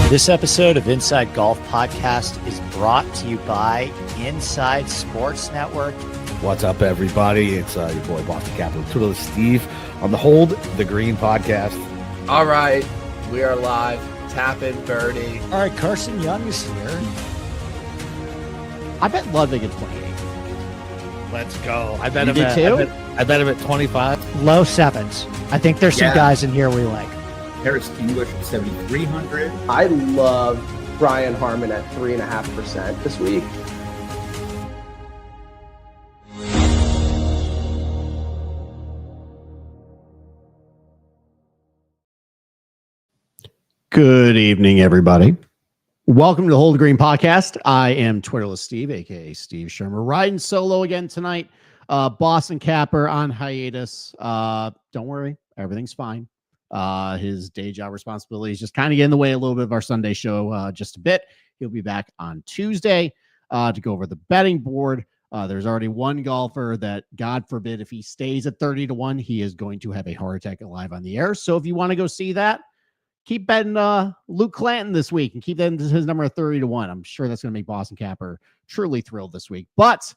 This episode of Inside Golf Podcast is brought to you by Inside Sports Network. What's up, everybody? It's your boy, Boston Capital Toodle, Steve, on the Hold the Green podcast. All right, we are live. Tap in, birdie. All right, Carson Young is here. I bet Ludwig at 28. Let's go. I bet You him did at, too? I bet him at 25. Low sevens. I think there's some guys in here we like. Harris English at 7,300. I love Brian Harmon at 3.5% this week. Good evening, everybody. Welcome to the Hold the Green podcast. I am Twitterless Steve, aka Steve Schirmer, riding solo again tonight. Boston Capper on hiatus. Don't worry, everything's fine. His day job responsibilities just kind of get in the way a little bit of our Sunday show just a bit. He'll be back on Tuesday to go over the betting board. There's already one golfer that, God forbid, if he stays at 30-1, he is going to have a heart attack live on the air. So if you want to go see that, keep betting Luke Clanton this week and keep that into his number of 30-1. I'm sure that's going to make Boston Capper truly thrilled this week. But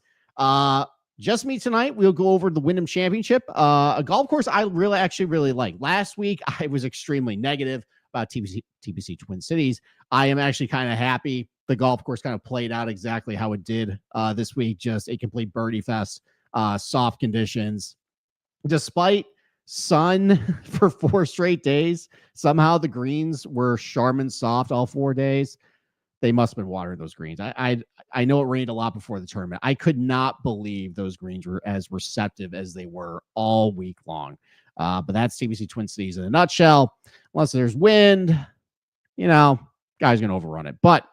just me tonight. We'll go over the Wyndham Championship, a golf course I really like. Last week, I was extremely negative about TPC Twin Cities. I am actually kind of happy the golf course kind of played out exactly how it did this week. Just a complete birdie fest, soft conditions. Despite sun for 4 straight days, somehow the greens were Charmin soft all 4 days. They must have been watering those greens. I know it rained a lot before the tournament. I could not believe those greens were as receptive as they were all week long. But that's TBC Twin Cities in a nutshell. Unless there's wind, guy's going to overrun it. But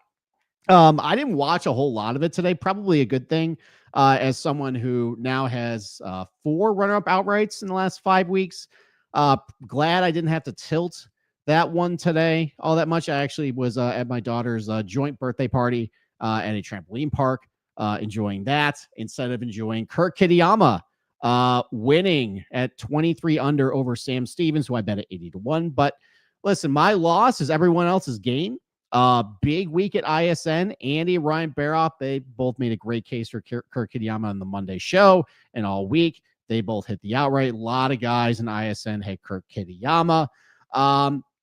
I didn't watch a whole lot of it today. Probably a good thing as someone who now has 4 runner-up outrights in the last 5 weeks. Glad I didn't have to tilt that one today all that much. I actually was at my daughter's joint birthday party at a trampoline park, enjoying that instead of enjoying Kurt Kitayama winning at 23 under over Sam Stevens, who I bet at 80-1. But listen, my loss is everyone else's gain. Big week at ISN. Andy, Ryan Baroff, they both made a great case for Kurt Kitayama on the Monday show, and all week they both hit the outright. A lot of guys in ISN hit Kurt Kitayama.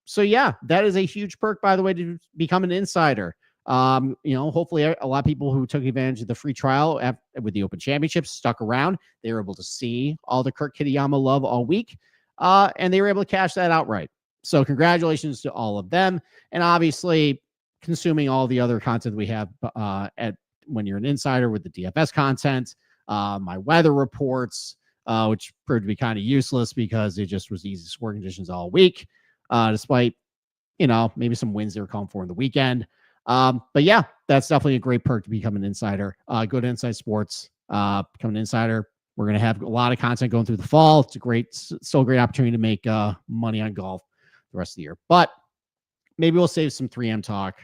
So yeah, that is a huge perk, by the way, to become an insider. Hopefully a lot of people who took advantage of the free trial with the Open Championship stuck around. They were able to see all the Kurt Kitayama love all week, and they were able to cash that outright. So congratulations to all of them. And obviously consuming all the other content we have when you're an insider with the DFS content, my weather reports, which proved to be kind of useless because it just was easy score conditions all week. Despite, maybe some wins they were calling for in the weekend. But yeah, that's definitely a great perk to become an insider. Go to Inside Sports, become an insider. We're going to have a lot of content going through the fall. It's still a great opportunity to make money on golf the rest of the year. But maybe we'll save some 3M talk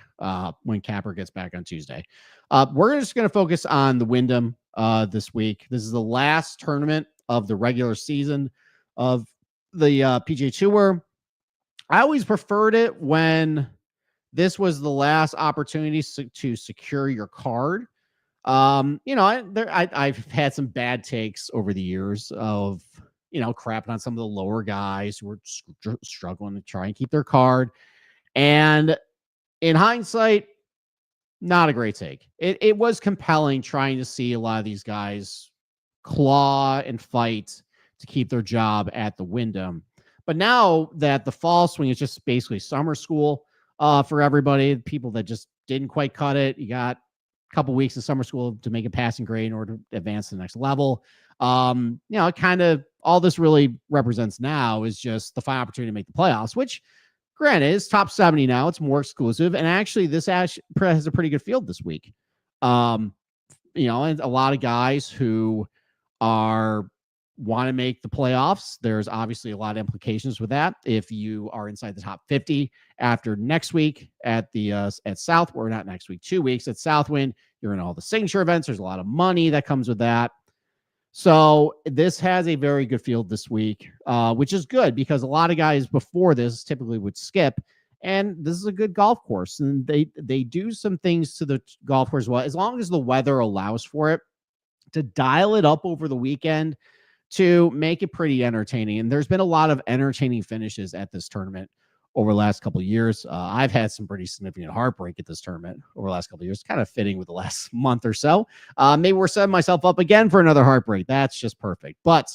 when Capper gets back on Tuesday. We're just going to focus on the Wyndham this week. This is the last tournament of the regular season of the PGA Tour. I always preferred it when this was the last opportunity to secure your card. I've had some bad takes over the years of, crapping on some of the lower guys who were struggling to try and keep their card. And in hindsight, not a great take. It was compelling trying to see a lot of these guys claw and fight to keep their job at the Wyndham. But now that the fall swing is just basically summer school for everybody, people that just didn't quite cut it, you got a couple weeks of summer school to make a passing grade in order to advance to the next level. Kind of all this really represents now is just the final opportunity to make the playoffs, which granted is top 70 now. It's more exclusive. And actually this has a pretty good field this week. And a lot of guys who want to make the playoffs. There's obviously a lot of implications with that. If you are inside the top 50 after next week at South, or not next week, 2 weeks at Southwind, you're in all the signature events. There's a lot of money that comes with that. So this has a very good field this week, which is good because a lot of guys before this typically would skip And this is a good golf course, and they do some things to the golf course well, as long as the weather allows for it, to dial it up over the weekend to make it pretty entertaining. And there's been a lot of entertaining finishes at this tournament over the last couple of years. I've had some pretty significant heartbreak at this tournament over the last couple of years, kind of fitting with the last month or so. Maybe we're setting myself up again for another heartbreak. That's just perfect. But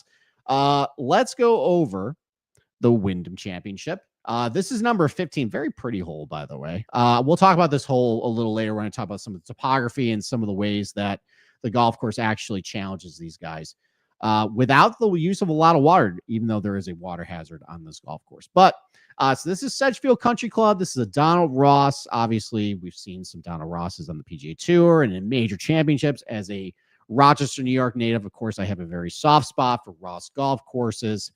let's go over the Wyndham Championship. This is number 15. Very pretty hole, by the way. We'll talk about this hole a little later when I talk about some of the topography and some of the ways that the golf course actually challenges these guys without the use of a lot of water, even though there is a water hazard on this golf course. But so this is Sedgefield Country Club. This is a Donald Ross. Obviously, we've seen some Donald Rosses on the PGA Tour and in major championships. As a Rochester, New York native, of course, I have a very soft spot for Ross golf courses.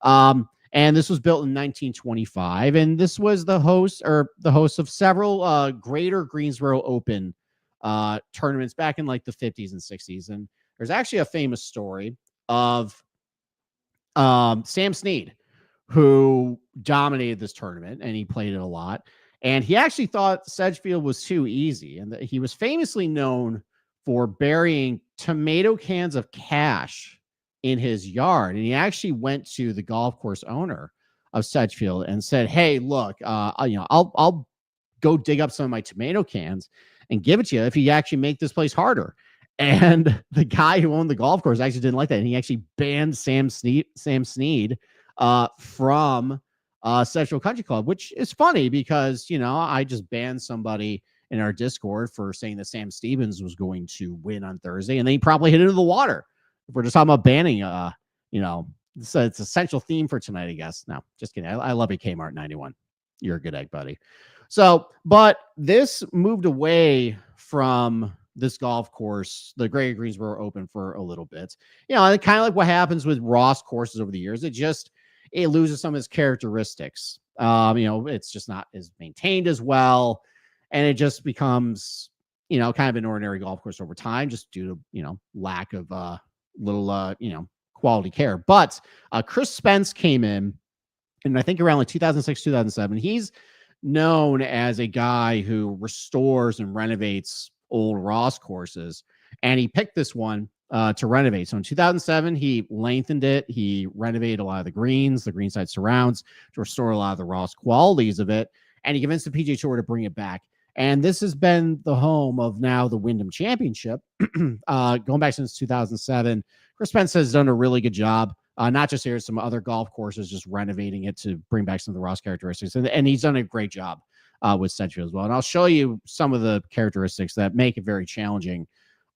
And this was built in 1925, and this was the host of several Greater Greensboro Open tournaments back in like the 50s and 60s. And there's actually a famous story of Sam Snead, who dominated this tournament, and he played it a lot. And he actually thought Sedgefield was too easy, and that he was famously known for burying tomato cans of cash in his yard. And he actually went to the golf course owner of Sedgefield and said, "Hey, look, I'll go dig up some of my tomato cans and give it to you if you actually make this place harder." And the guy who owned the golf course actually didn't like that, and he actually banned Sam Snead from Sedgefield Country Club, which is funny because, I just banned somebody in our Discord for saying that Sam Stevens was going to win on Thursday, and then he probably hit it into the water. If we're just talking about banning, it's an essential theme for tonight, I guess. No, just kidding. I love you, Kmart 91. You're a good egg, buddy. So, but this moved away from this golf course, the Greater Greensboro Open, for a little bit. Kind of like what happens with Ross courses over the years. It loses some of its characteristics. It's just not as maintained as well, and it just becomes, kind of an ordinary golf course over time, just due to, lack of quality care. But Chris Spence came in, and I think around like 2006, 2007, he's known as a guy who restores and renovates old Ross courses, and he picked this one to renovate. So in 2007, he lengthened it. He renovated a lot of the greenside surrounds to restore a lot of the Ross qualities of it, and he convinced the PGA Tour to bring it back. And this has been the home of now the Wyndham Championship, going back since 2007. Chris Spence has done a really good job, not just here, some other golf courses, just renovating it to bring back some of the Ross characteristics. And he's done a great job with Sedgefield as well. And I'll show you some of the characteristics that make it very challenging,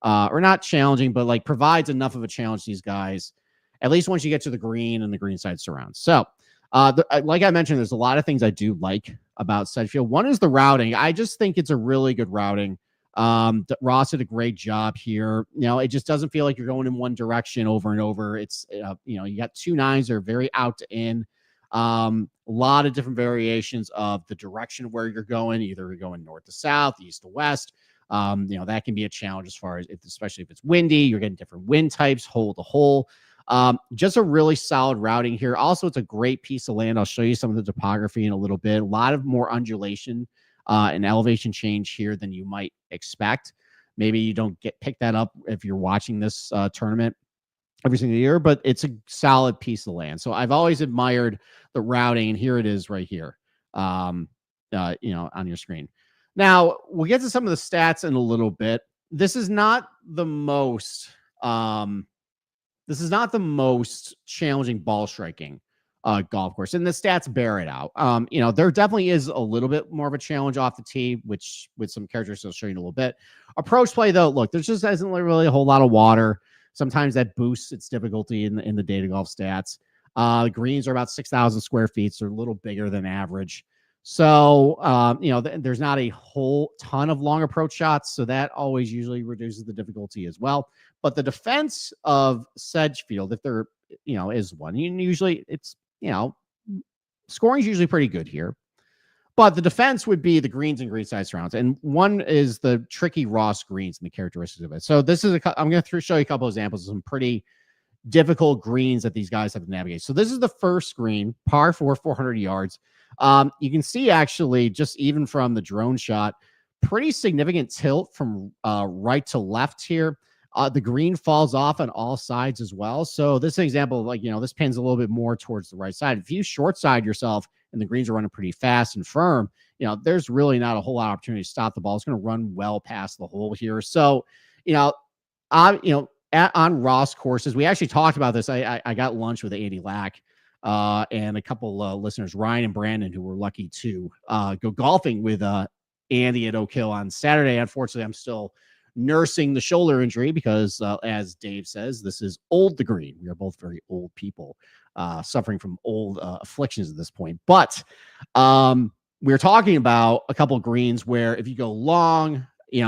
or not challenging, but like provides enough of a challenge to these guys, at least once you get to the green and the greenside surrounds. So, like I mentioned, there's a lot of things I do like about Sedgefield. One is the routing. I just think it's a really good routing. Ross did a great job here. It just doesn't feel like you're going in one direction over and over. It's, you got 2 nines that are very out to in. A lot of different variations of the direction of where you're going. Either you're going north to south, east to west. That can be a challenge as far as, especially if it's windy, you're getting different wind types, hole to hole. Just a really solid routing here. Also, it's a great piece of land. I'll show you some of the topography in a little bit. A lot of more undulation and elevation change here than you might expect. Maybe you don't pick that up if you're watching this tournament every single year, but it's a solid piece of land. So I've always admired the routing, and here it is right here, on your screen. Now, we'll get to some of the stats in a little bit. This is not the most challenging ball striking golf course, and the stats bear it out. There definitely is a little bit more of a challenge off the tee, which with some characteristics I'll show you in a little bit. Approach play, though, look, there just isn't really a whole lot of water. Sometimes that boosts its difficulty in the data golf stats. The greens are about 6,000 square feet, so they're a little bigger than average. So, there's not a whole ton of long approach shots, so that always usually reduces the difficulty as well. But the defense of Sedgefield, if there, is one, usually it's, scoring is usually pretty good here. But the defense would be the greens and greenside surrounds. And one is the tricky Ross greens and the characteristics of it. So this is I'm going to show you a couple of examples of some pretty, difficult greens that these guys have to navigate. So this is the first green, par 4, 400 yards. You can see actually just even from the drone shot, pretty significant tilt from right to left here. The green falls off on all sides as well. So this example, like, this pins a little bit more towards the right side. If you short side yourself and the greens are running pretty fast and firm, there's really not a whole lot of opportunity to stop the ball. It's going to run well past the hole here. So, on Ross courses, we actually talked about this. I got lunch with Andy Lack and a couple listeners, Ryan and Brandon, who were lucky to go golfing with Andy at Oak Hill on Saturday. Unfortunately, I'm still nursing the shoulder injury because, as Dave says, this is old the green. We are both very old people suffering from old afflictions at this point. But we're talking about a couple of greens where if you go long,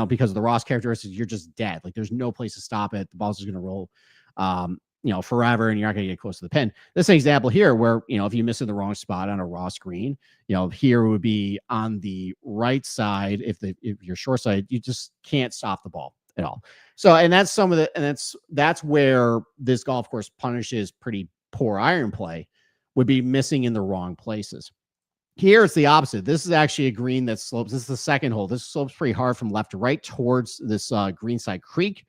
because of the Ross characteristics, you're just dead. Like, there's no place to stop it. The ball's just going to roll, forever, and you're not going to get close to the pin. This is an example here where, if you miss in the wrong spot on a Ross green, here would be on the right side. If you're short side, you just can't stop the ball at all. So, and that's that's where this golf course punishes pretty poor iron play, would be missing in the wrong places. Here it's the opposite. This is actually a green that slopes. This is the second hole. This slopes pretty hard from left to right towards this greenside creek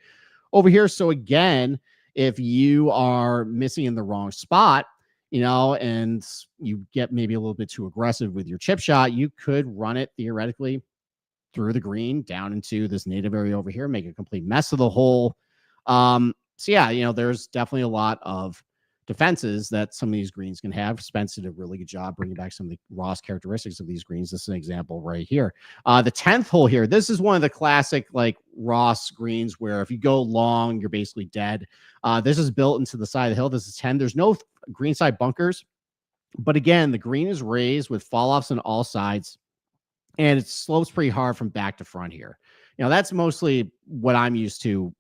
over here. So again, if you are missing in the wrong spot, and you get maybe a little bit too aggressive with your chip shot, you could run it theoretically through the green down into this native area over here, make a complete mess of the hole. So yeah, there's definitely a lot of defenses that some of these greens can have. Spence did a really good job bringing back some of the Ross characteristics of these greens. This is an example right here. The 10th hole here, this is one of the classic like Ross greens where if you go long, you're basically dead. This is built into the side of the hill. This is 10. There's no greenside bunkers, but again, the green is raised with fall offs on all sides, and it slopes pretty hard from back to front here. That's mostly what I'm used to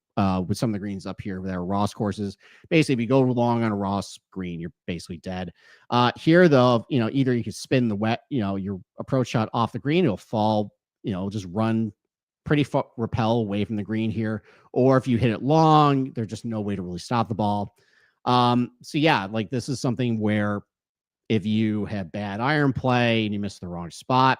with some of the greens up here that are Ross courses. Basically, if you go long on a Ross green, you're basically dead. Here, though, either you can spin your approach shot off the green, it'll fall, just run pretty repel away from the green here. Or if you hit it long, there's just no way to really stop the ball. So yeah, like this is something where if you have bad iron play and you miss the wrong spot,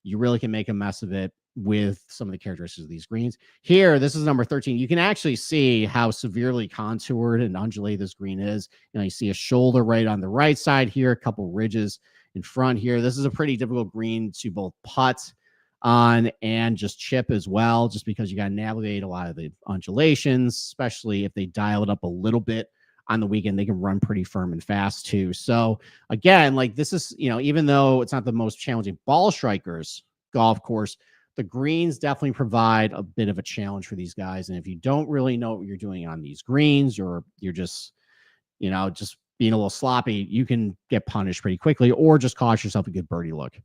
you really can make a mess of it with some of the characteristics of these greens. Here, this is number 13. You can actually see how severely contoured and undulated this green is. You see a shoulder right on the right side here, a couple ridges in front here. This is a pretty difficult green to both putt on and just chip as well, just because you got to navigate a lot of the undulations, especially if they dial it up a little bit on the weekend. They can run pretty firm and fast too. So again, like this is, even though it's not the most challenging ball strikers golf course, the greens definitely provide a bit of a challenge for these guys. And if you don't really know what you're doing on these greens, or you're just, just being a little sloppy, you can get punished pretty quickly, or just cost yourself a good birdie look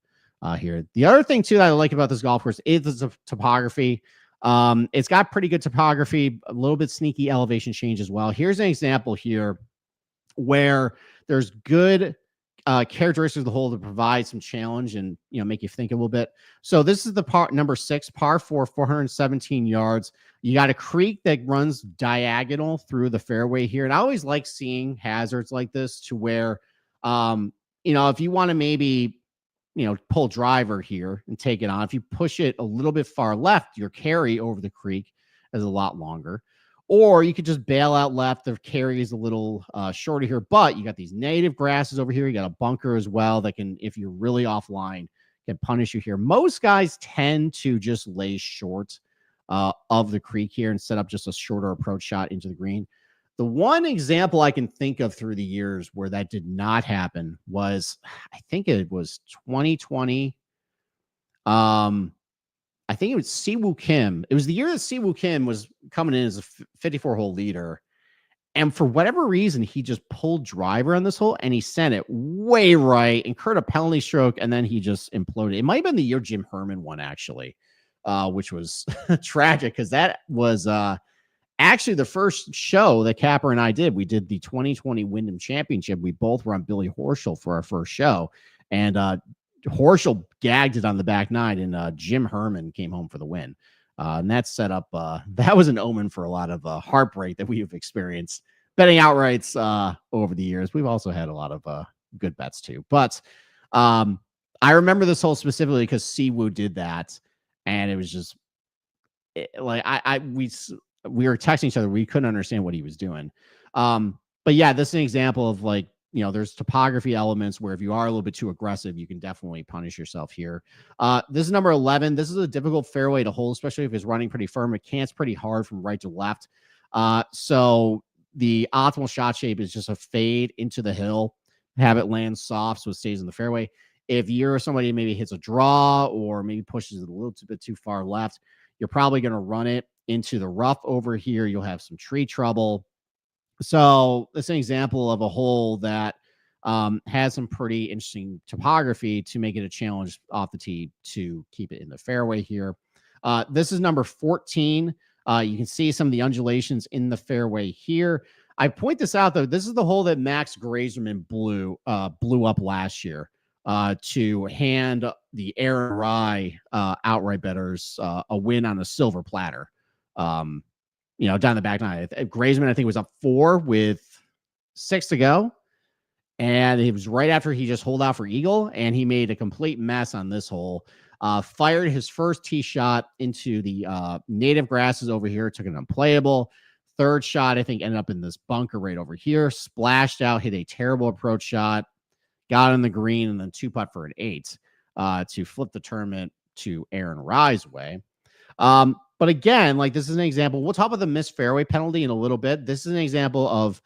here. The other thing too that I like about this golf course is the topography. It's got pretty good topography, a little bit sneaky elevation change as well. Here's an example here where there's good characteristics of the hole to provide some challenge and make you think a little bit. So this is the number 6 par 4, 417 yards. You got a creek that runs diagonal through the fairway here, and I always like seeing hazards like this to where if you want to maybe pull driver here and take it on, if you push it a little bit far left, your carry over the creek is a lot longer. Or you could just bail out left. The carry is a little shorter here, but you got these native grasses over here. You got a bunker as well that can, if you're really offline, can punish you here. Most guys tend to just lay short of the creek here and set up just a shorter approach shot into the green. The one example I can think of through the years where that did not happen was, I think it was 2020. I think it was Siwoo Kim. It was the year that Siwoo Kim was coming in as a 54-hole leader. And for whatever reason, he just pulled driver on this hole and he sent it way right, incurred a penalty stroke, and then he just imploded. It might have been the year Jim Herman won, actually, which was tragic because that was actually the first show that Capper and I did. We did the 2020 Wyndham Championship. We both were on Billy Horschel for our first show. And Horschel gagged it on the back nine, and Jim Herman came home for the win. And that set up, that was an omen for a lot of heartbreak that we have experienced betting outrights over the years. We've also had a lot of good bets too. But I remember this hole specifically because Siwoo did that, and it was just like we were texting each other. We couldn't understand what he was doing. But yeah, this is an example of like, there's topography elements where if you are a little bit too aggressive, you can definitely punish yourself here. This is number 11. This is a difficult fairway to hold, especially if it's running pretty firm. It cants pretty hard from right to left. So the optimal shot shape is just a fade into the hill, have it land soft so it stays in the fairway. If you're somebody who maybe hits a draw or maybe pushes it a little bit too far left, you're probably going to run it into the rough over here. You'll have some tree trouble. So it's an example of a hole that has some pretty interesting topography to make it a challenge off the tee to keep it in the fairway here. This is number 14. You can see some of the undulations in the fairway here. I point this out, though. This is the hole that Max Grazerman blew up last year to hand the Aaron Rye outright bettors a win on a silver platter. Down the back nine. Grazerman, I think, was up 4 with 6 to go. And it was right after he just holed out for eagle, and he made a complete mess on this hole. Fired his first tee shot into the native grasses over here, took it unplayable. Third shot, I think, ended up in this bunker right over here. Splashed out, hit a terrible approach shot, got on the green, and then 2-putt for an 8 to flip the tournament to Aaron Rye's way. But again, like this is an example. We'll talk about the missed fairway penalty in a little bit. This is an example of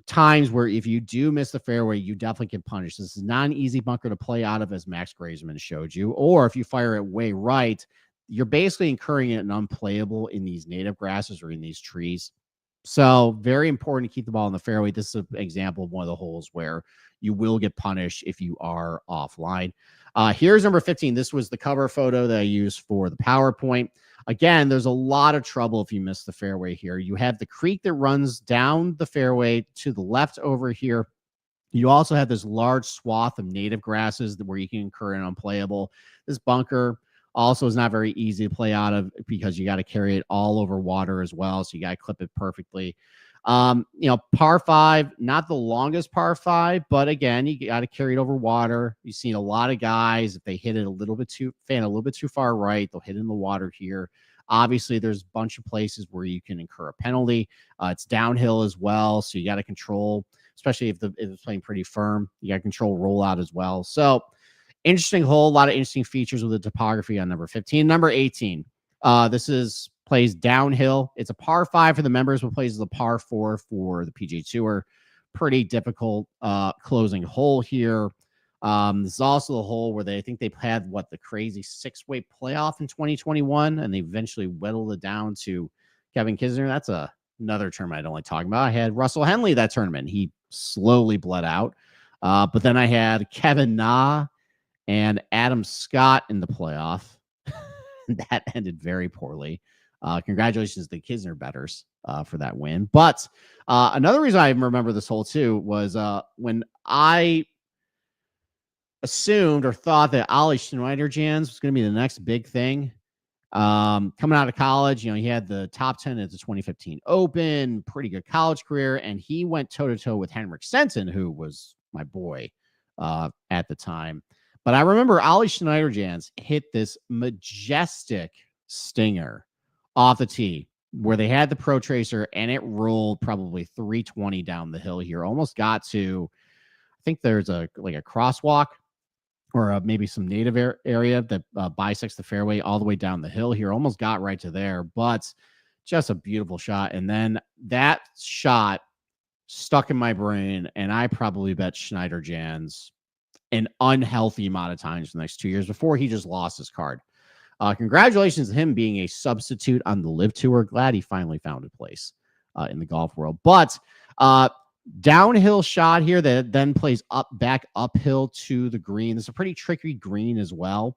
times where if you do miss the fairway, you definitely can punish. This is not an easy bunker to play out of, as Max Grazerman showed you. Or if you fire it way right, you're basically incurring it an unplayable in these native grasses or in these trees. So very important to keep the ball in the fairway. This is an example of one of the holes where you will get punished if you are offline. Here's number 15. This was the cover photo that I used for the PowerPoint. Again, there's a lot of trouble if you miss the fairway here. You have the creek that runs down the fairway to the left over here. You also have this large swath of native grasses where you can incur an unplayable. This bunker also is not very easy to play out of because you got to carry it all over water as well. So you got to clip it perfectly. Par 5, not the longest par 5, but again, you got to carry it over water. You've seen a lot of guys, if they hit it a little bit too far right, they'll hit in the water here. Obviously, there's a bunch of places where you can incur a penalty. It's downhill as well, so you got to control, especially if it's playing pretty firm, you got to control rollout as well. So interesting hole, a lot of interesting features with the topography on number 15. Number 18, this plays downhill. It's a par 5 for the members, but plays as a par 4 for the PGA Tour. Pretty difficult closing hole here. This is also the hole where I think they had the crazy 6-way playoff in 2021, and they eventually whittled it down to Kevin Kisner. That's another tournament I don't like talking about. I had Russell Henley that tournament. He slowly bled out. But then I had Kevin Na and Adam Scott in the playoff. That ended very poorly. Congratulations to the Kisner bettors for that win. But another reason I remember this hole too was when I assumed or thought that Ollie Schneiderjans was going to be the next big thing. Coming out of college, he had the top 10 at the 2015 Open, pretty good college career, and he went toe-to-toe with Henrik Stenson, who was my boy at the time. But I remember Ollie Schneiderjans hit this majestic stinger off the tee where they had the Pro Tracer, and it rolled probably 320 down the hill here. Almost got to, I think there's a crosswalk or maybe some native area that bisects the fairway all the way down the hill here. Almost got right to there, but just a beautiful shot. And then that shot stuck in my brain, and I probably bet Schneiderjans an unhealthy amount of times for the next 2 years before he just lost his card. Congratulations to him being a substitute on the Live Tour. Glad he finally found a place in the golf world. But downhill shot here that then plays back uphill to the green. It's a pretty tricky green as well.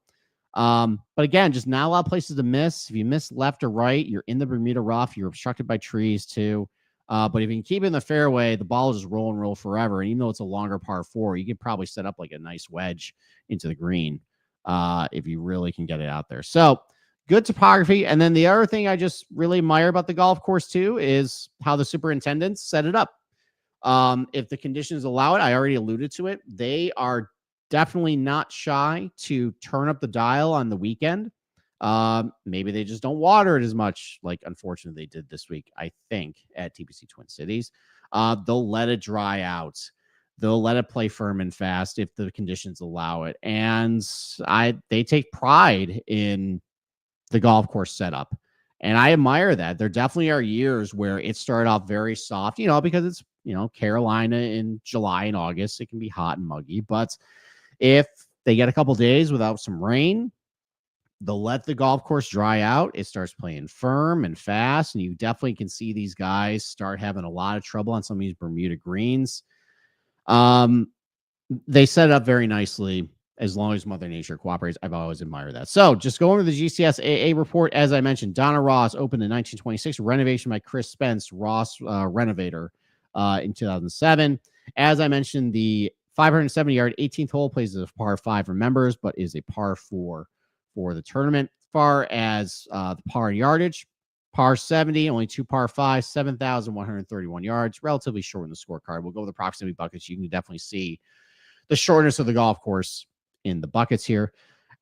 But again, just not a lot of places to miss. If you miss left or right, you're in the Bermuda rough. You're obstructed by trees too. But if you can keep it in the fairway, the ball will just roll and roll forever. And even though it's a longer par 4, you could probably set up like a nice wedge into the green if you really can get it out there. So good topography. And then the other thing I just really admire about the golf course too is how the superintendents set it up. If the conditions allow it, I already alluded to it. They are definitely not shy to turn up the dial on the weekend. Maybe they just don't water it as much, like unfortunately they did this week, I think, at TPC Twin Cities. They'll let it dry out. They'll let it play firm and fast if the conditions allow it. And they take pride in the golf course setup. And I admire that. There definitely are years where it started off very soft, because it's, Carolina in July and August, it can be hot and muggy. But if they get a couple days without some rain, they'll let the golf course dry out. It starts playing firm and fast. And you definitely can see these guys start having a lot of trouble on some of these Bermuda greens. They set it up very nicely. As long as Mother Nature cooperates, I've always admired that. So just going over the GCS AA report, as I mentioned, Donna Ross opened in 1926, renovation by Chris Spence, Ross renovator in 2007. As I mentioned, the 570-yard 18th hole plays as a par 5 for members, but is a par 4 for the tournament. As far as the par yardage, par 70, only 2 par 5, 7,131 yards, relatively short in the scorecard. We'll go with the proximity buckets. You can definitely see the shortness of the golf course in the buckets here.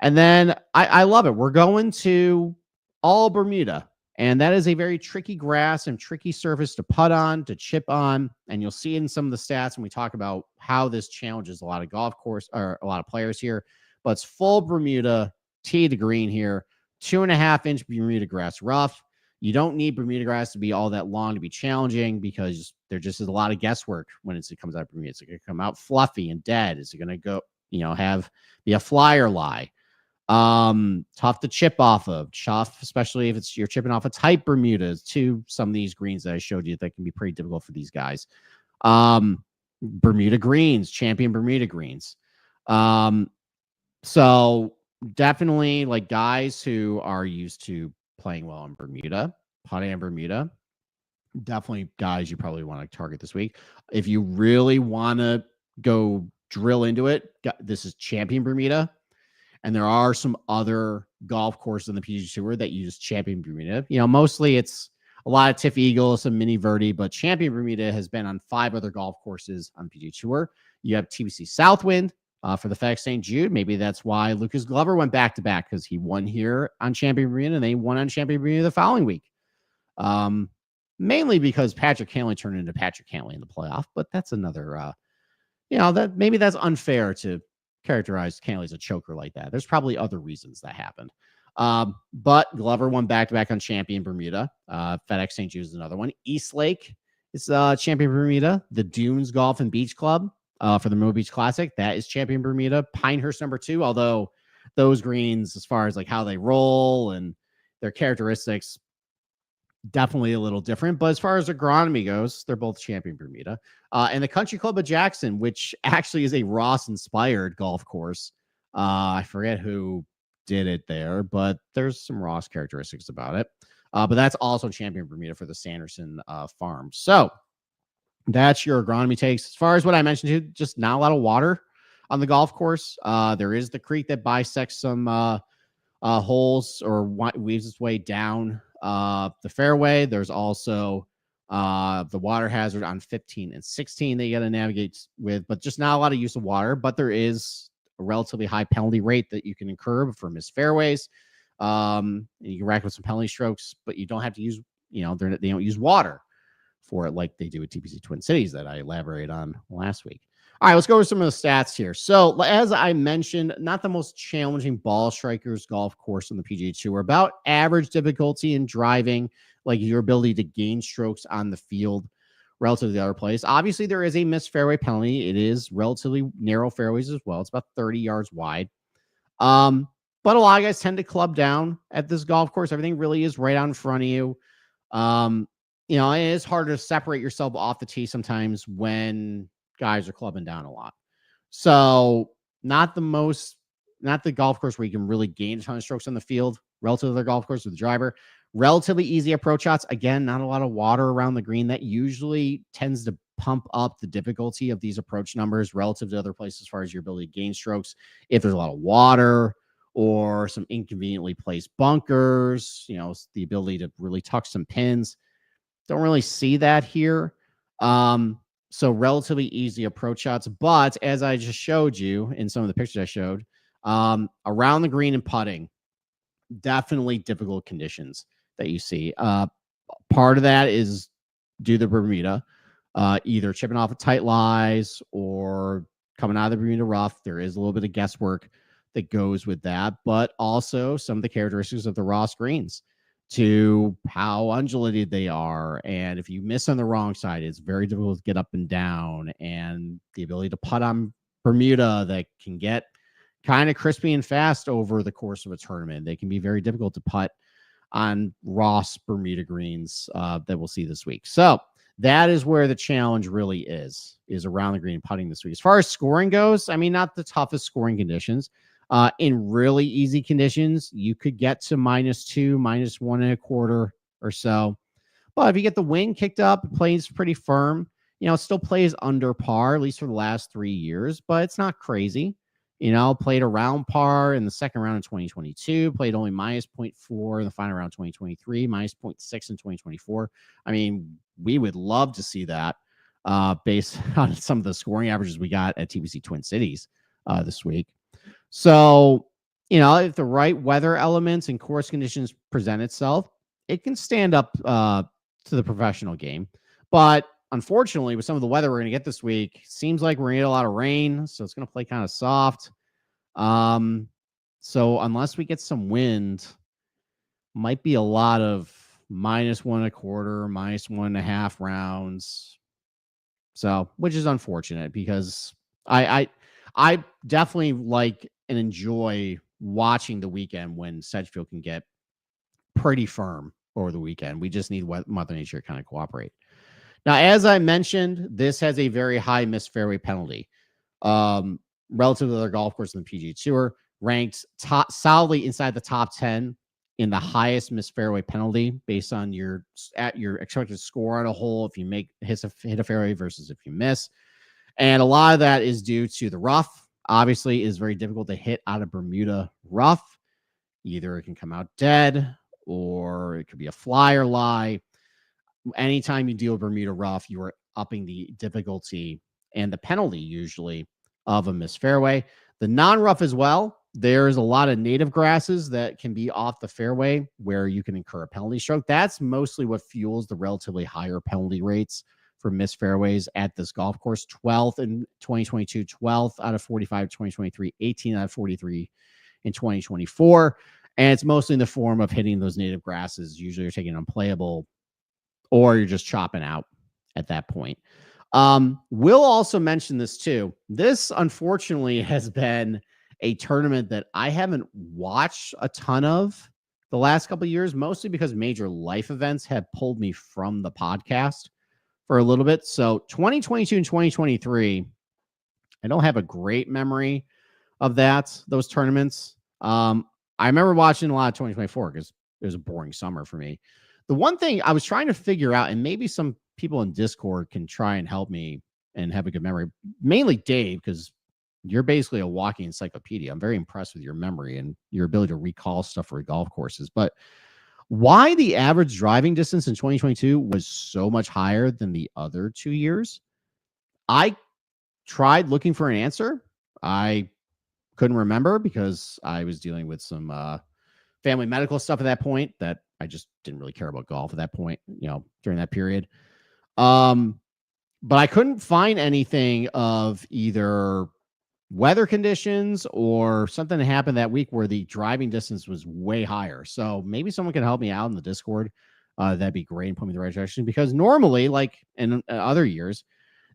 And then I love it. We're going to all Bermuda, and that is a very tricky grass and tricky surface to putt on, to chip on. And you'll see in some of the stats when we talk about how this challenges a lot of golf course or a lot of players here. But it's full Bermuda, tee to green here, 2.5-inch Bermuda grass rough. You don't need Bermuda grass to be all that long to be challenging because there just is a lot of guesswork when it comes out of Bermuda. Is it going to come out fluffy and dead? Is it going to go, be a flyer lie? Tough to chip off of. Tough, especially if you're chipping off a tight Bermuda to some of these greens that I showed you that can be pretty difficult for these guys. Bermuda greens, champion Bermuda greens. So definitely like guys who are used to playing well in Bermuda, putting in Bermuda, definitely guys you probably want to target this week. If you really want to go drill into it, this is champion Bermuda. And there are some other golf courses in the PGA Tour that use champion Bermuda. Mostly it's a lot of Tiff Eagle, some mini Verde, but champion Bermuda has been on 5 other golf courses on the PGA Tour. You have TPC Southwind for the FedEx St. Jude. Maybe that's why Lucas Glover went back-to-back, because he won here on champion Bermuda and they won on champion Bermuda the following week. Mainly because Patrick Cantlay turned into Patrick Cantlay in the playoff, but that's another, that maybe that's unfair to characterize Cantlay as a choker like that. There's probably other reasons that happened. But Glover won back-to-back on champion Bermuda. FedEx St. Jude is another one. Eastlake is champion Bermuda. The Dunes Golf and Beach Club for the Mo Beach Classic, that is champion Bermuda. Pinehurst number 2, although those greens, as far as like how they roll and their characteristics, definitely a little different. But as far as agronomy goes, they're both champion Bermuda. And the Country Club of Jackson, which actually is a Ross-inspired golf course. I forget who did it there, but there's some Ross characteristics about it. But that's also champion Bermuda for the Sanderson farm. So that's your agronomy takes. As far as what I mentioned to you, just not a lot of water on the golf course. There is the creek that bisects some holes or weaves its way down the fairway. There's also the water hazard on 15 and 16 that you got to navigate with, but just not a lot of use of water. But there is a relatively high penalty rate that you can incur for missed fairways. And you can rack up some penalty strokes, but you don't have to use, they don't use water for it like they do at TPC Twin Cities that I elaborated on last week. All right, let's go over some of the stats here. So as I mentioned, not the most challenging ball strikers golf course on the PGA Tour. About average difficulty in driving, like your ability to gain strokes on the field relative to the other place. Obviously, there is a missed fairway penalty. It is relatively narrow fairways as well. It's about 30 yards wide. But a lot of guys tend to club down at this golf course. Everything really is right out in front of you. It is hard to separate yourself off the tee sometimes when guys are clubbing down a lot. So not the golf course where you can really gain a ton of strokes on the field relative to the golf course with the driver. Relatively easy approach shots. Again, not a lot of water around the green. That usually tends to pump up the difficulty of these approach numbers relative to other places as far as your ability to gain strokes. If there's a lot of water or some inconveniently placed bunkers, the ability to really tuck some pins. Don't really see that here. So relatively easy approach shots, but as I just showed you in some of the pictures I showed, around the green and putting, definitely difficult conditions that you see. Part of that is due to Bermuda, either chipping off of tight lies or coming out of the Bermuda rough. There is a little bit of guesswork that goes with that, but also some of the characteristics of the Ross greens, to how undulated they are. And if you miss on the wrong side, it's very difficult to get up and down. And the ability to putt on Bermuda that can get kind of crispy and fast over the course of a tournament. They can be very difficult to putt on Ross Bermuda greens that we'll see this week. So that is where the challenge really is around the green putting this week. As far as scoring goes, I mean, not the toughest scoring conditions. In really easy conditions, you could get to -2, -1.25 or so. But if you get the wind kicked up, it plays pretty firm. It still plays under par, at least for the last 3 years, but it's not crazy. Played around par in the second round in 2022, played only -0.4 in the final round 2023, -0.6 in 2024. I mean, we would love to see that based on some of the scoring averages we got at TPC Twin Cities this week. So, if the right weather elements and course conditions present itself, it can stand up to the professional game. But unfortunately, with some of the weather we're going to get this week, seems like we're going to get a lot of rain, so it's going to play kind of soft. So unless we get some wind, might be a lot of -1.25, -1.5 rounds. So, which is unfortunate because I definitely like and enjoy watching the weekend when Sedgefield can get pretty firm over the weekend. We just need Mother Nature to kind of cooperate. Now, as I mentioned, this has a very high missed fairway penalty. Relative to other golf courses in the PGA Tour, ranked solidly inside the top 10 in the highest missed fairway penalty based on your expected score on a hole if you hit a fairway versus if you miss. And a lot of that is due to the rough. Obviously, it is very difficult to hit out of Bermuda rough. Either it can come out dead or it could be a fly or lie. Anytime you deal with Bermuda rough, you are upping the difficulty and the penalty usually of a missed fairway. The non-rough as well, there's a lot of native grasses that can be off the fairway where you can incur a penalty stroke. That's mostly what fuels the relatively higher penalty rates for missed fairways at this golf course. 12th in 2022, 12th out of 45 in 2023, 18 out of 43 in 2024. And it's mostly in the form of hitting those native grasses. Usually you're taking unplayable or you're just chopping out at that point. We'll also mention this too. This, unfortunately, has been a tournament that I haven't watched a ton of the last couple of years, mostly because major life events have pulled me from the podcast for a little bit. So 2022 and 2023, I don't have a great memory of those tournaments. I remember watching a lot of 2024 because it was a boring summer for me. The one thing I was trying to figure out, and maybe some people in Discord can try and help me and have a good memory, mainly Dave, because you're basically a walking encyclopedia. I'm very impressed with your memory and your ability to recall stuff for golf courses. But why the average driving distance in 2022 was so much higher than the other 2 years, I tried looking for an answer. I couldn't remember because I was dealing with some family medical stuff at that point that I just didn't really care about golf at that point, during that period. But I couldn't find anything of either weather conditions or something that happened that week where the driving distance was way higher. So maybe someone can help me out in the Discord. That'd be great and put me in the right direction, because normally, like in other years,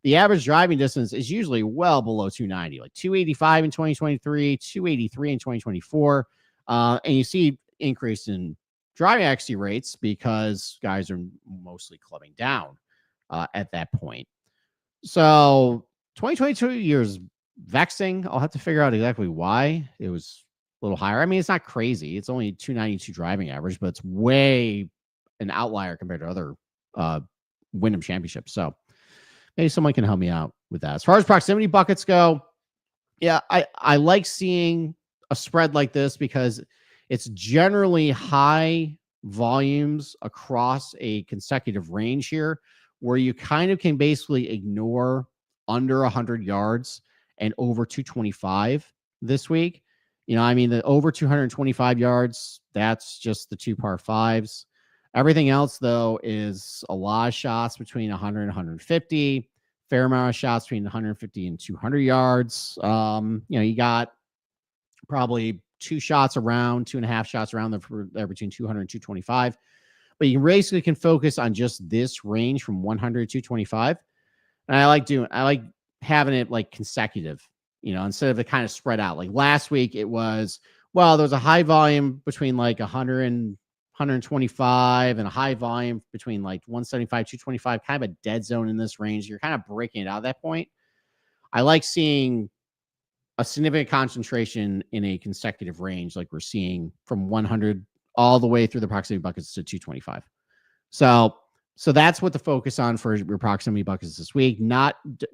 the average driving distance is usually well below 290, like 285 in 2023, 283 in 2024. And you see increase in driving accuracy rates because guys are mostly clubbing down at that point. So 2022 years vexing. I'll have to figure out exactly why it was a little higher. I mean, it's not crazy. It's only 292 driving average, but it's way an outlier compared to other Wyndham Championships. So maybe someone can help me out with that. As far as proximity buckets go, yeah, I like seeing a spread like this because it's generally high volumes across a consecutive range here where you kind of can basically ignore under 100 yards and over 225 this week. You know, I mean, the over 225 yards, that's just the 2 par 5s. Everything else, though, is a lot of shots between 100 and 150, fair amount of shots between 150 and 200 yards. You got probably 2 shots around, 2.5 shots around there between 200 and 225. But you basically can focus on just this range from 100 to 225. And I like having it like consecutive, instead of it kind of spread out. Like last week, it was, well, there was a high volume between like 100 and 125 and a high volume between like 175, 225, kind of a dead zone in this range. You're kind of breaking it out at that point. I like seeing a significant concentration in a consecutive range, like we're seeing from 100 all the way through the proximity buckets to 225. So that's what the focus on for your proximity buckets this week.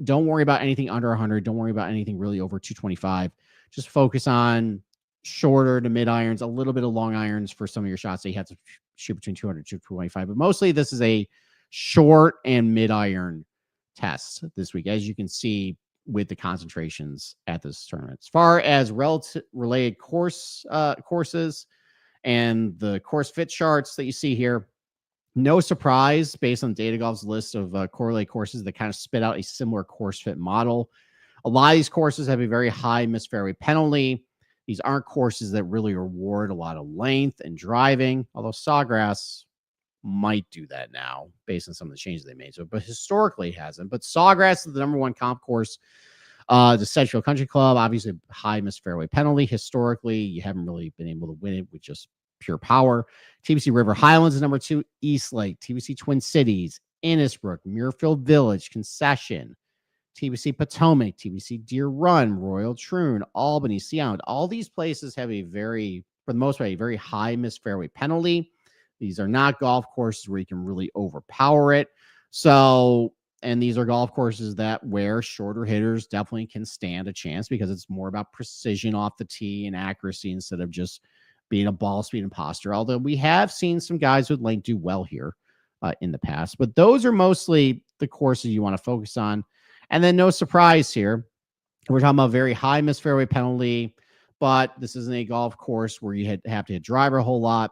Don't worry about anything under 100. Don't worry about anything really over 225. Just focus on shorter to mid irons, a little bit of long irons for some of your shots that you have to shoot between 200 and 225. But mostly this is a short and mid iron test this week, as you can see with the concentrations at this tournament. As far as related courses and the course fit charts that you see here, no surprise based on Data Golf's list of correlated courses that kind of spit out a similar course fit model. A lot of these courses have a very high missed fairway penalty. These aren't courses that really reward a lot of length and driving, although Sawgrass might do that now based on some of the changes they made. But historically it hasn't. But Sawgrass is the number 1 comp course. The Sedgefield Country Club, obviously high missed fairway penalty. Historically, you haven't really been able to win it with just pure power. TBC River Highlands is number 2. East Lake, TBC Twin Cities, Innisbrook, Muirfield Village, Concession, TBC Potomac, TBC Deer Run, Royal Troon, Albany, Sea Island. All these places have for the most part, a very high missed fairway penalty. These are not golf courses where you can really overpower it. And these are golf courses where shorter hitters definitely can stand a chance because it's more about precision off the tee and accuracy instead of just being a ball speed imposter. Although we have seen some guys with length do well here in the past. But those are mostly the courses you want to focus on. And then no surprise here, we're talking about very high missed fairway penalty, but this isn't a golf course where you have to hit driver a whole lot.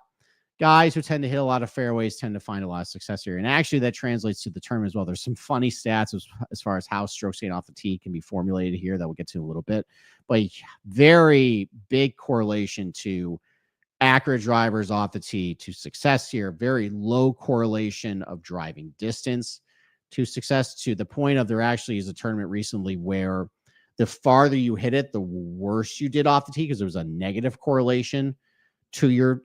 Guys who tend to hit a lot of fairways tend to find a lot of success here. And actually that translates to the tournament as well. There's some funny stats as far as how strokes gained off the tee can be formulated here that we'll get to in a little bit. But very big correlation to accurate drivers off the tee to success here. Very low correlation of driving distance to success, to the point of there actually is a tournament recently where the farther you hit it, the worse you did off the tee because there was a negative correlation to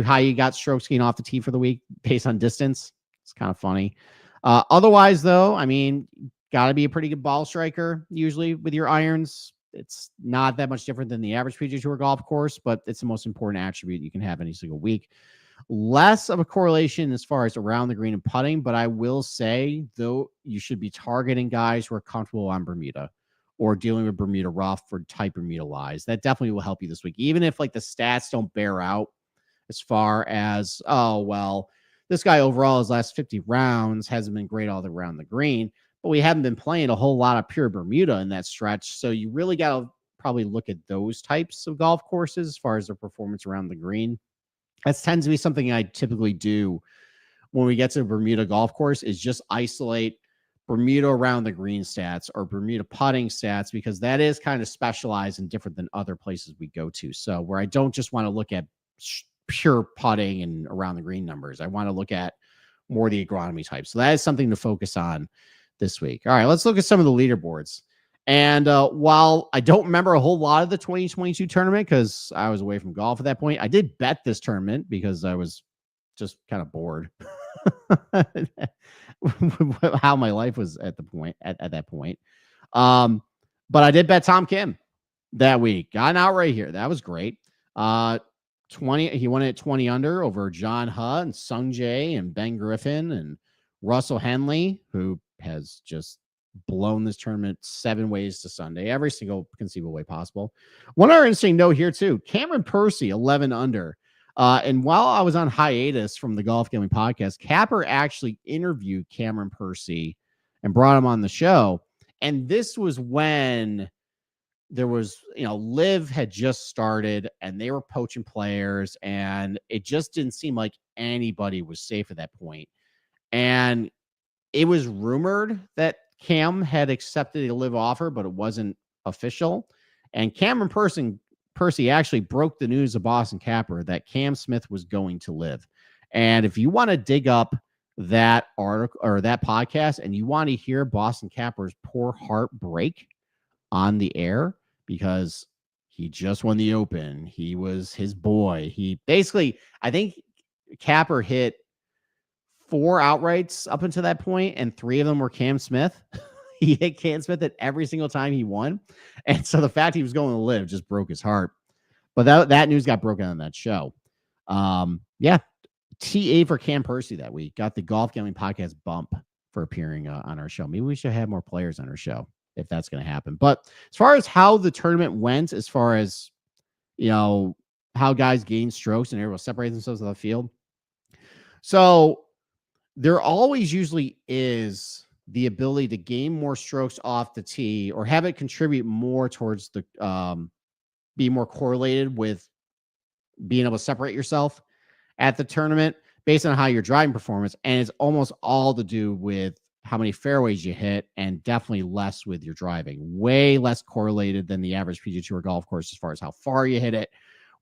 how you got strokes gained off the tee for the week based on distance. It's kind of funny. Otherwise, though, I mean, got to be a pretty good ball striker usually with your irons. It's not that much different than the average PGA Tour golf course, but it's the most important attribute you can have any single week. Less of a correlation as far as around the green and putting, but I will say, though, you should be targeting guys who are comfortable on Bermuda or dealing with Bermuda rough or tight Bermuda lies. That definitely will help you this week. Even if like the stats don't bear out as far as, oh, well, this guy overall his last 50 rounds hasn't been great all the way around the green, but we haven't been playing a whole lot of pure Bermuda in that stretch. So you really got to probably look at those types of golf courses as far as their performance around the green. That tends to be something I typically do when we get to a Bermuda golf course, is just isolate Bermuda around the green stats or Bermuda putting stats, because that is kind of specialized and different than other places we go to. So where I don't just want to look at pure putting and around the green numbers, I want to look at more the agronomy type. So that is something to focus on this week. All right, let's look at some of the leaderboards. And while I don't remember a whole lot of the 2022 tournament because I was away from golf at that point, I did bet this tournament because I was just kind of bored how my life was at that point. But I did bet Tom Kim that week. Got an outright here. That was great. 20. He won it at 20 under over John Huh and Sung Jae and Ben Griffin and Russell Henley, who has just blown this tournament 7 ways to Sunday, every single conceivable way possible. One other interesting note here too, Cameron Percy, 11 under. And while I was on hiatus from the Golf Gambling Podcast, Capper actually interviewed Cameron Percy and brought him on the show. And this was when there was, Liv had just started and they were poaching players, and it just didn't seem like anybody was safe at that point. And it was rumored that Cam had accepted a Liv offer, but it wasn't official. And Cameron Percy actually broke the news of Boston Capper that Cam Smith was going to Liv. And if you want to dig up that article or that podcast and you want to hear Boston Capper's poor heart break on the air, because he just won the Open, he was his boy. He basically, I think Capper hit 4 outrights up until that point, and 3 of them were Cam Smith. He hit Cam Smith at every single time he won. And so the fact he was going to Live just broke his heart. But that news got broken on that show. Yeah. TA for Cam Percy that week. Got the Golf Gambling Podcast bump for appearing on our show. Maybe we should have more players on our show if that's going to happen. But as far as how the tournament went, as far as, how guys gain strokes and everyone separate themselves on the field. So there always usually is the ability to gain more strokes off the tee or have it contribute more towards the be more correlated with being able to separate yourself at the tournament based on how your driving performance. And it's almost all to do with how many fairways you hit, and definitely less with your driving. Way less correlated than the average PGA Tour golf course as far as how far you hit it.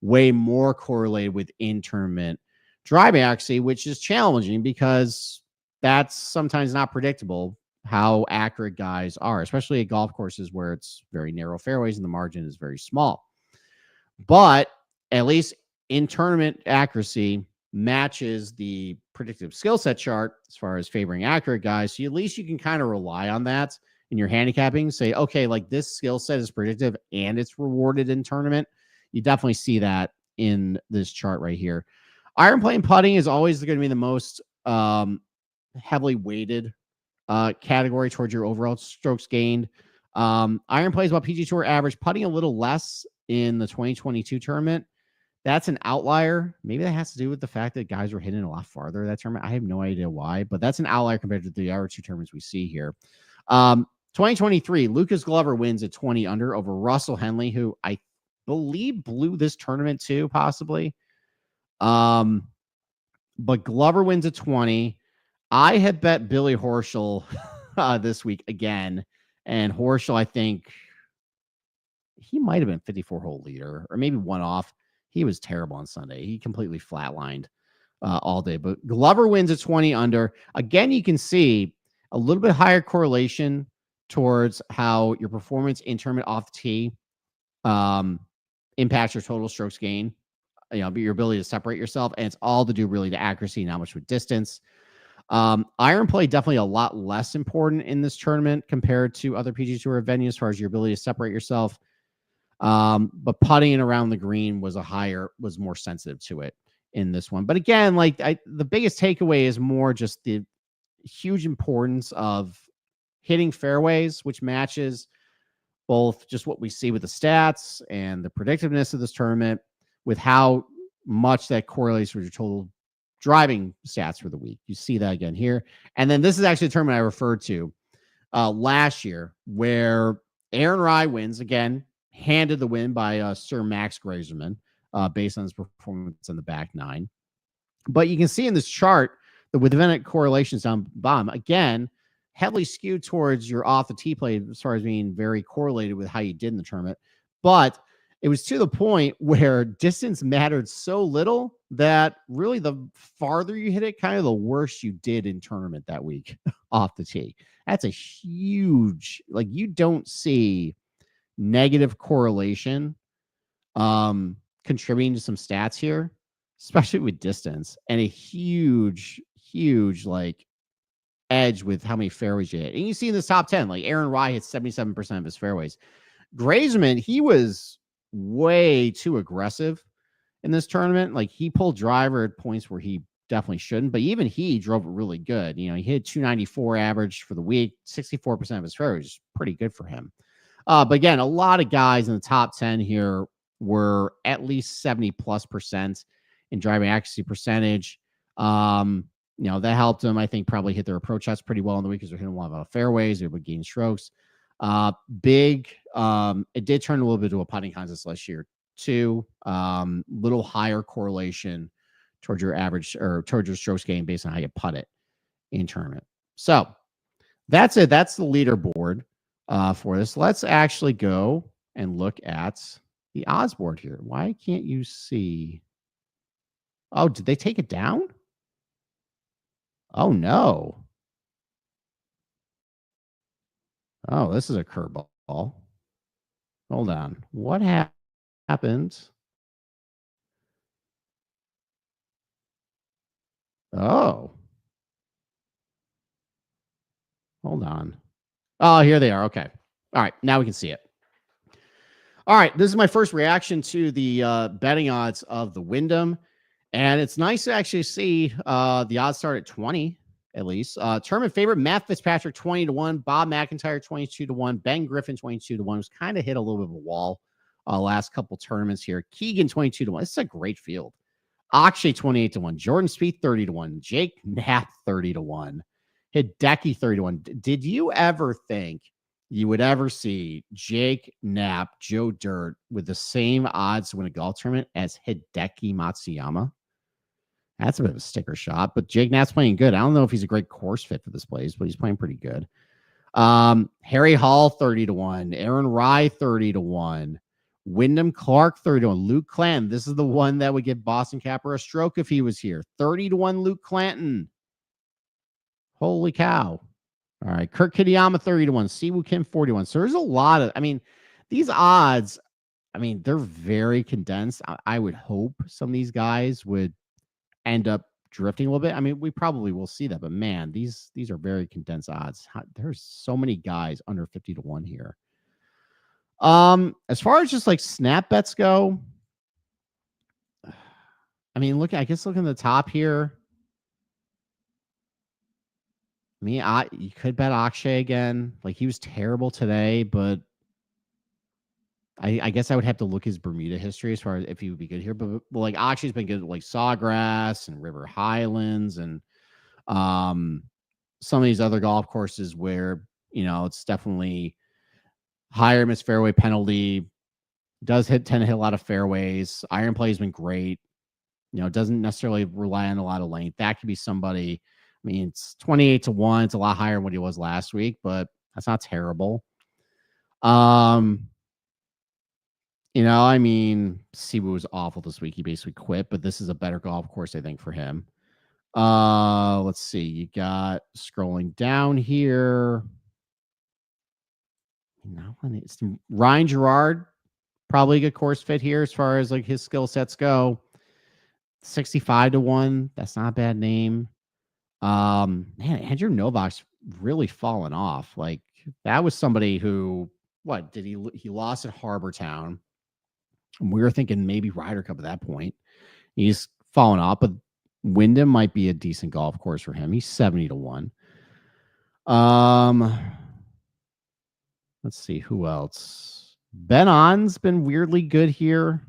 Way more correlated with in-tournament driving accuracy, which is challenging because that's sometimes not predictable how accurate guys are, especially at golf courses where it's very narrow fairways and the margin is very small. But at least in tournament accuracy matches the predictive skill set chart as far as favoring accurate guys. So at least you can kind of rely on that in your handicapping. Say, okay, like this skill set is predictive and it's rewarded in tournament. You definitely see that in this chart right here. Iron play and putting is always going to be the most heavily weighted category towards your overall strokes gained. Iron play is about PGA Tour average, putting a little less in the 2022 tournament. That's an outlier. Maybe that has to do with the fact that guys were hitting a lot farther that tournament. I have no idea why, but that's an outlier compared to the other 2 tournaments we see here. 2023, Lucas Glover wins at 20 under over Russell Henley, who I believe blew this tournament too, possibly. But Glover wins at 20. I had bet Billy Horschel this week again, and Horschel, I think he might have been 54-hole leader or maybe one off. He was terrible on Sunday. He completely flatlined all day. But Glover wins at 20 under. Again, you can see a little bit higher correlation towards how your performance in tournament off the tee impacts your total strokes gain. Your ability to separate yourself, and it's all to do really to accuracy, not much with distance. Iron play definitely a lot less important in this tournament compared to other PGA Tour venues as far as your ability to separate yourself. But putting around the green was more sensitive to it in this one. But again, the biggest takeaway is more just the huge importance of hitting fairways, which matches both just what we see with the stats and the predictiveness of this tournament with how much that correlates with your total driving stats for the week. You see that again here. And then this is actually a tournament I referred to last year where Aaron Rai wins again, handed the win by Sir Max Grazerman based on his performance in the back 9. But you can see in this chart that with event correlations down bottom, again, heavily skewed towards your off the tee play as far as being very correlated with how you did in the tournament. But it was to the point where distance mattered so little that really the farther you hit it, kind of the worse you did in tournament that week off the tee. That's a huge, you don't see negative correlation contributing to some stats here, especially with distance, and a huge edge with how many fairways you hit. And you see in this top 10, Aaron Rai hit 77% of his fairways. Grazerman, he was way too aggressive in this tournament. He pulled driver at points where he definitely shouldn't. But even he drove it really good. You know, he hit 294 average for the week, 64% of his fairways, is pretty good for him. But again, a lot of guys in the top 10 here were at least 70+% in driving accuracy percentage. You know, that helped them, I think, probably hit their approach shots pretty well in the week because they're hitting a lot of fairways. They would gain strokes. It did turn a little bit to a putting contest last year, too. Little higher correlation towards your average or towards your strokes gain based on how you putt it in tournament. So that's it. That's the leaderboard for this. Let's actually go and look at the odds board here. Why can't you see? Oh, did they take it down? Oh, no. Oh, this is a curveball. Hold on. What happened? Oh. Hold on. Oh, here they are. Okay. All right. Now we can see it. All right. This is my first reaction to the betting odds of the Wyndham. And it's nice to actually see the odds start at 20, at least. Tournament favorite, Matt Fitzpatrick, 20-1. Bob McIntyre, 22-1. Ben Griffin, 22-1. Was kind of hit a little bit of a wall last couple tournaments here. Keegan, 22-1. This is a great field. Akshay, 28-1. Jordan Spieth, 30-1. Jake Knapp, 30-1. Hideki, 30-1. Did you ever think you would ever see Jake Knapp, Joe Dirt, with the same odds to win a golf tournament as Hideki Matsuyama? That's a bit of a sticker shot, but Jake Knapp's playing good. I don't know if he's a great course fit for this place, but he's playing pretty good. Harry Hall, 30-1. Aaron Rye, 30-1. Wyndham Clark, 30-1. Luke Clanton. This is the one that would give Boston Capper a stroke if he was here. 30-1 Luke Clanton. Holy cow. All right. Kurt Kitayama, 30-1. Siwoo Kim, 41. So there's a lot of, these odds, they're very condensed. I would hope some of these guys would end up drifting a little bit. We probably will see that, but man, these are very condensed odds. There's so many guys under 50-1 here. As far as just like snap bets go, look at the top here. You could bet Akshay again. Like, he was terrible today, but I guess I would have to look his Bermuda history as far as if he would be good here. But like, Akshay's been good at like Sawgrass and River Highlands and some of these other golf courses where, it's definitely higher miss fairway penalty. Does tend to hit a lot of fairways. Iron play has been great. Doesn't necessarily rely on a lot of length. That could be somebody. It's 28-1. It's a lot higher than what he was last week, but that's not terrible. Siwoo was awful this week. He basically quit, but this is a better golf course, I think, for him. Let's see. You got scrolling down here. It's Ryan Gerard, probably a good course fit here as far as like his skill sets go. 65-1. That's not a bad name. Andrew Novak's really fallen off. Like, that was somebody who, he lost at Harbor Town. We were thinking maybe Ryder Cup at that point. He's fallen off, but Wyndham might be a decent golf course for him. He's 70-1. Let's see who else. Ben On's been weirdly good here,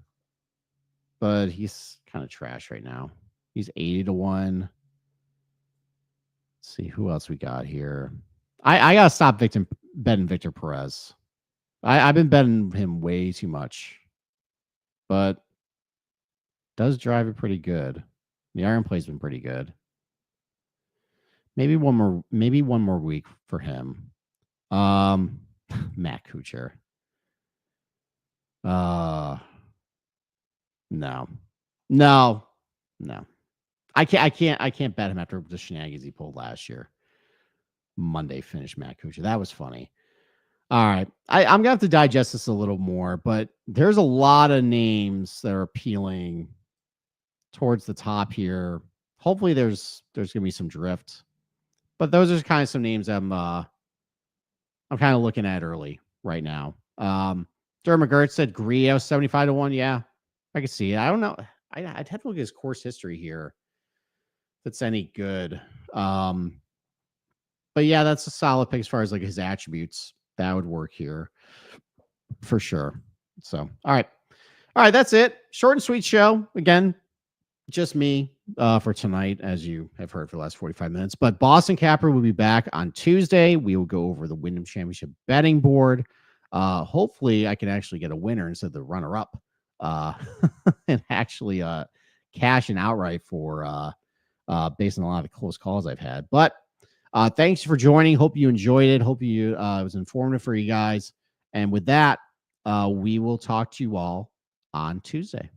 but he's kind of trash right now. He's 80-1. Let's see who else we got here. I gotta stop betting Victor Perez. I've been betting him way too much, but does drive it pretty good. The iron play's been pretty good. Maybe one more week for him. Matt Kuchar. No. I can't bet him after the shenanigans he pulled last year. Monday finish Matt Kuchar. That was funny. All right. I'm gonna have to digest this a little more, but there's a lot of names that are appealing towards the top here. Hopefully there's gonna be some drift. But those are kind of some names I'm kind of looking at early right now. Dermot Gertz said Grillo 75-1. Yeah, I can see it. I don't know. I'd have to look at his course history here. that's any good. But yeah, that's a solid pick as far as like his attributes. That would work here for sure. So, all right. That's it. Short and sweet show. Again, just me for tonight, as you have heard for the last 45 minutes. But Boston Capper will be back on Tuesday. We will go over the Wyndham Championship betting board. Hopefully, I can actually get a winner instead of the runner-up and actually cash an outright for based on a lot of close calls I've had. But thanks for joining. Hope you enjoyed it. Hope you it was informative for you guys. And with that, we will talk to you all on Tuesday.